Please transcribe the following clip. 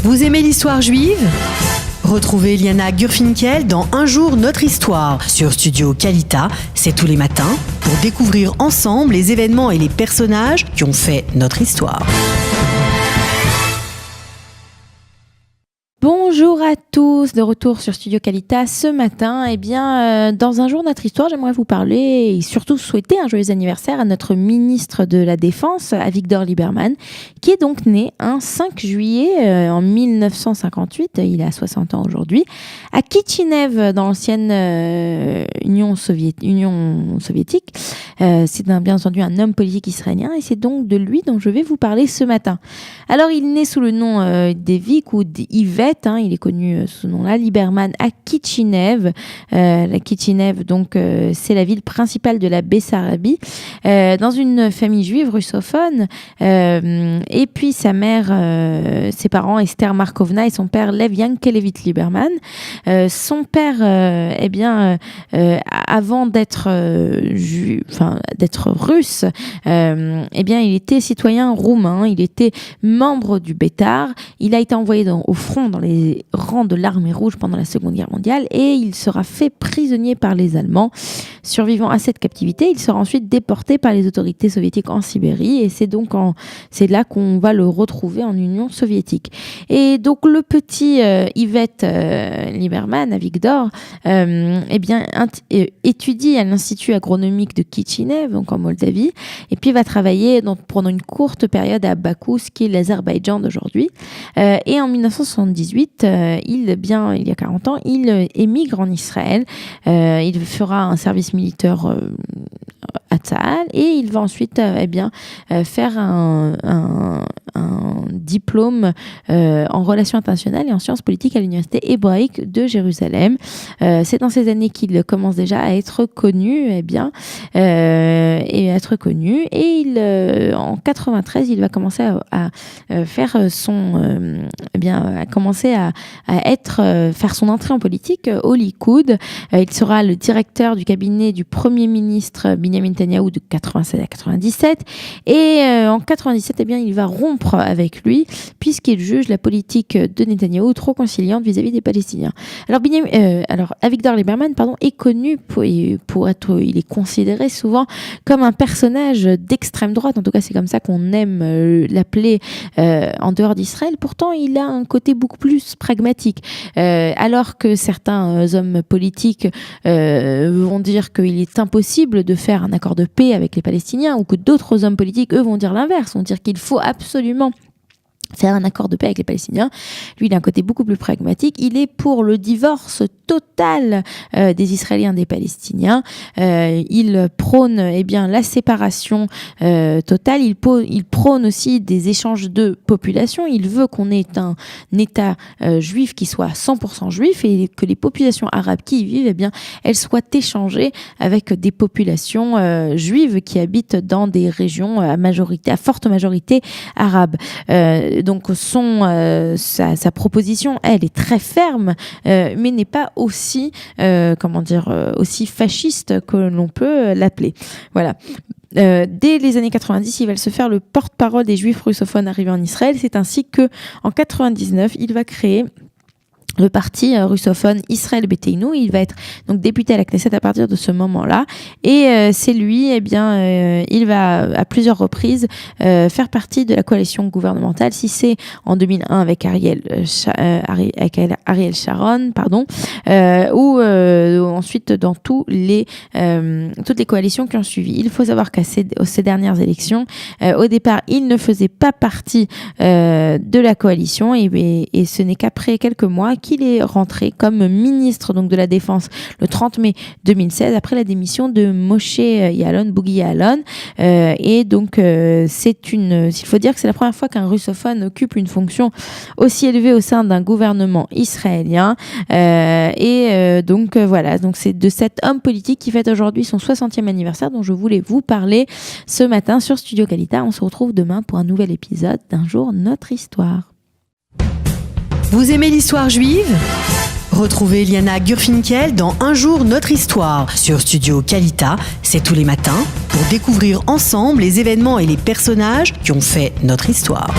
Vous aimez l'histoire juive ? Retrouvez Liana Gurfinkel dans Un jour notre histoire sur Studio Kalita, c'est tous les matins, pour découvrir ensemble les événements et les personnages qui ont fait notre histoire. Bonjour à tous, de retour sur Studio Kalita ce matin. Dans Un jour notre histoire, j'aimerais vous parler et surtout souhaiter un joyeux anniversaire à notre ministre de la Défense, Avigdor Lieberman, qui est donc né un 5 juillet en 1958, il a 60 ans aujourd'hui, à Kitchinev, dans l'ancienne Union soviétique. C'est bien entendu un homme politique israélien et c'est donc de lui dont je vais vous parler ce matin. Alors il naît sous le nom d'Evik ou d'Yvette, il est connu sous ce nom-là, Lieberman, à Kitchinev. La Kitchinev, donc, c'est la ville principale de la Bessarabie, dans une famille juive russophone. Et puis sa mère, ses parents, Esther Markovna, et son père, Lev Yankelevitch Lieberman. Son père, avant d'être d'être russe, il était citoyen roumain. Il était membre du Bétar. Il a été envoyé au front dans les rangs de l'armée rouge pendant la Seconde Guerre mondiale et il sera fait prisonnier par les Allemands. Survivant à cette captivité, il sera ensuite déporté par les autorités soviétiques en Sibérie et c'est là qu'on va le retrouver en Union soviétique. Et donc le petit Yvette Lieberman, Avigdor, étudie à l'Institut agronomique de Kitchinev, donc en Moldavie, et puis va travailler pendant une courte période à Bakou, ce qui est l'Azerbaïdjan d'aujourd'hui. Et en 1978, il y a 40 ans, il émigre en Israël. Il fera un service militaire à Tzahal et il va ensuite faire un diplôme en relations internationales et en sciences politiques à l'université hébraïque de Jérusalem. C'est dans ces années qu'il commence déjà à être connu, en 93, il va commencer à faire faire son entrée en politique au Likoud. Il sera le directeur du cabinet du premier ministre Binyamin Netanyahou de 87 à 97 et en 97 il va rompre avec lui puisqu'il juge la politique de Netanyahou trop conciliante vis-à-vis des Palestiniens. Alors Avigdor Lieberman est connu il est considéré souvent comme un personnage d'extrême droite, en tout cas c'est comme ça qu'on aime l'appeler en dehors d'Israël. Pourtant il a un côté beaucoup plus pragmatique, alors que certains hommes politiques vont dire qu'il est impossible de faire un accord de paix avec les Palestiniens, ou que d'autres hommes politiques, eux, vont dire l'inverse, vont dire qu'il faut absolument faire un accord de paix avec les Palestiniens. Lui, il a un côté beaucoup plus pragmatique. Il est pour le divorce total des Israéliens des Palestiniens. Il prône la séparation totale. Il prône aussi des échanges de population. Il veut qu'on ait un État juif qui soit 100% juif et que les populations arabes qui y vivent, elles soient échangées avec des populations juives qui habitent dans des régions à forte majorité arabe. Donc sa proposition, elle est très ferme, mais n'est pas aussi aussi fasciste que l'on peut l'appeler. Voilà. Dès les années 90, il va se faire le porte-parole des Juifs russophones arrivés en Israël. C'est ainsi que, en 99, il va créer le parti russophone Israël Beiteinu. Il va être donc député à la Knesset à partir de ce moment-là. Et c'est lui, il va à plusieurs reprises faire partie de la coalition gouvernementale. Si c'est en 2001 avec Ariel Sharon, ou ensuite dans toutes les coalitions qui ont suivi. Il faut savoir qu'à ces dernières élections, au départ, il ne faisait pas partie de la coalition et ce n'est qu'après quelques mois qu'il est rentré comme ministre donc de la Défense le 30 mai 2016 après la démission de Moshe Bougie Ya'alon. Et donc il faut dire que c'est la première fois qu'un russophone occupe une fonction aussi élevée au sein d'un gouvernement israélien. Donc c'est de cet homme politique qui fête aujourd'hui son 60e anniversaire dont je voulais vous parler ce matin sur Studio Kalita. On se retrouve demain pour un nouvel épisode d'Un jour notre histoire. Vous aimez l'histoire juive ? Retrouvez Liana Gurfinkel dans Un jour notre histoire sur Studio Kalita, c'est tous les matins, pour découvrir ensemble les événements et les personnages qui ont fait notre histoire.